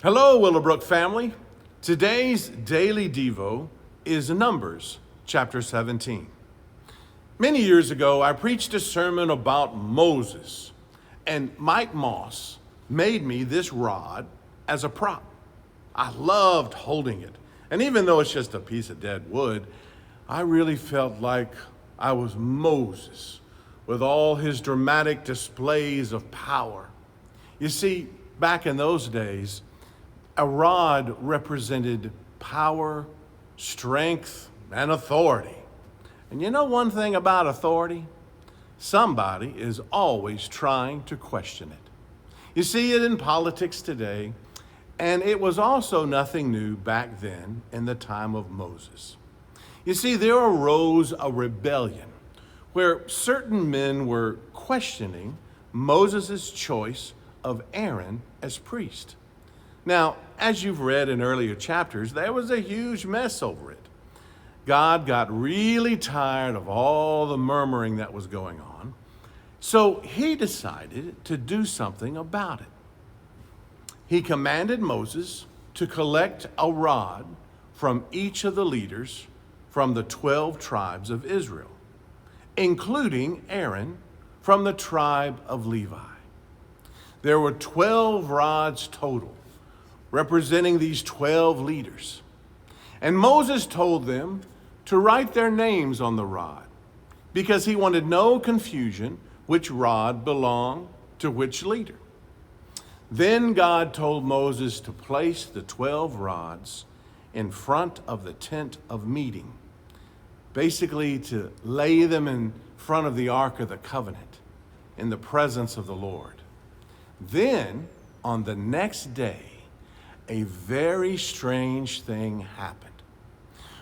Hello, Willowbrook family. Today's daily devo is Numbers chapter 17. Many years ago, I preached a sermon about Moses, and Mike Moss made me this rod as a prop. I loved holding it, and even though it's just a piece of dead wood, I really felt like I was Moses with all his dramatic displays of power. You see, back in those days, a rod represented power, strength, and authority. And you know one thing about authority? Somebody is always trying to question it. You see it in politics today, and it was also nothing new back then in the time of Moses. You see, there arose a rebellion where certain men were questioning Moses' choice of Aaron as priest. Now, as you've read in earlier chapters, there was a huge mess over it. God got really tired of all the murmuring that was going on, so he decided to do something about it. He commanded Moses to collect a rod from each of the leaders from the 12 tribes of Israel, including Aaron from the tribe of Levi. There were 12 rods total, representing these 12 leaders. And Moses told them to write their names on the rod because he wanted no confusion which rod belonged to which leader. Then God told Moses to place the 12 rods in front of the tent of meeting, basically to lay them in front of the Ark of the Covenant in the presence of the Lord. Then, on the next day, a very strange thing happened.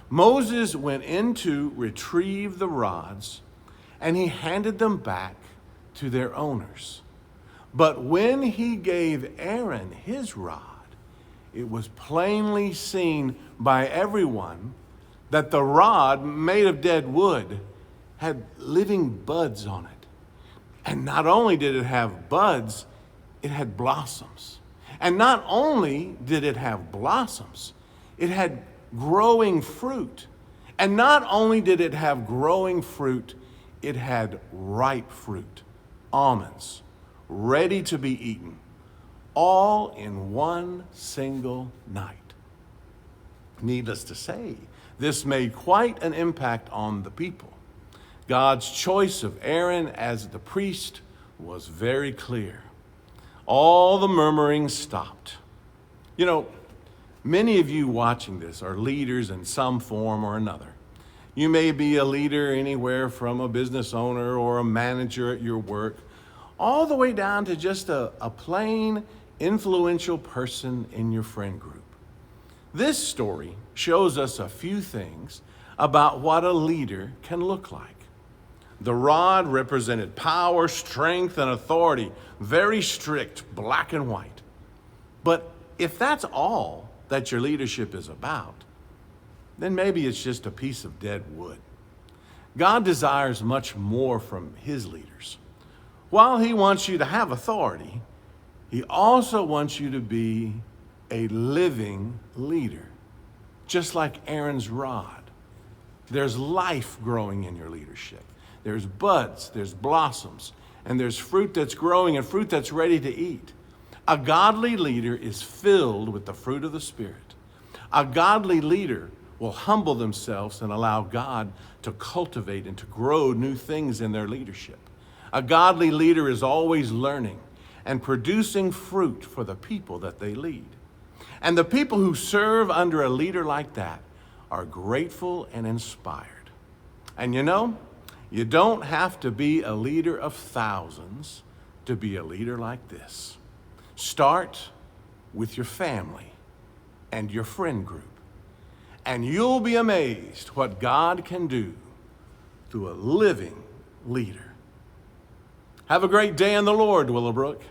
Moses went in to retrieve the rods, and he handed them back to their owners. But when he gave Aaron his rod, it was plainly seen by everyone that the rod, made of dead wood, had living buds on it. And not only did it have buds, it had blossoms. And not only did it have blossoms, it had growing fruit. And not only did it have growing fruit, it had ripe fruit, almonds, ready to be eaten, all in one single night. Needless to say, this made quite an impact on the people. God's choice of Aaron as the priest was very clear. All the murmuring stopped. You know, many of you watching this are leaders in some form or another. You may be a leader anywhere from a business owner or a manager at your work, all the way down to just a plain, influential person in your friend group. This story shows us a few things about what a leader can look like. The rod represented power, strength, and authority, very strict, black and white. But if that's all that your leadership is about, then maybe it's just a piece of dead wood. God desires much more from his leaders. While he wants you to have authority, he also wants you to be a living leader, just like Aaron's rod. There's life growing in your leadership. There's buds, there's blossoms, and there's fruit that's growing and fruit that's ready to eat. A godly leader is filled with the fruit of the Spirit. A godly leader will humble themselves and allow God to cultivate and to grow new things in their leadership. A godly leader is always learning and producing fruit for the people that they lead. And the people who serve under a leader like that are grateful and inspired. And you know, you don't have to be a leader of thousands to be a leader like this. Start with your family and your friend group, and you'll be amazed what God can do through a living leader. Have a great day in the Lord, Willowbrook.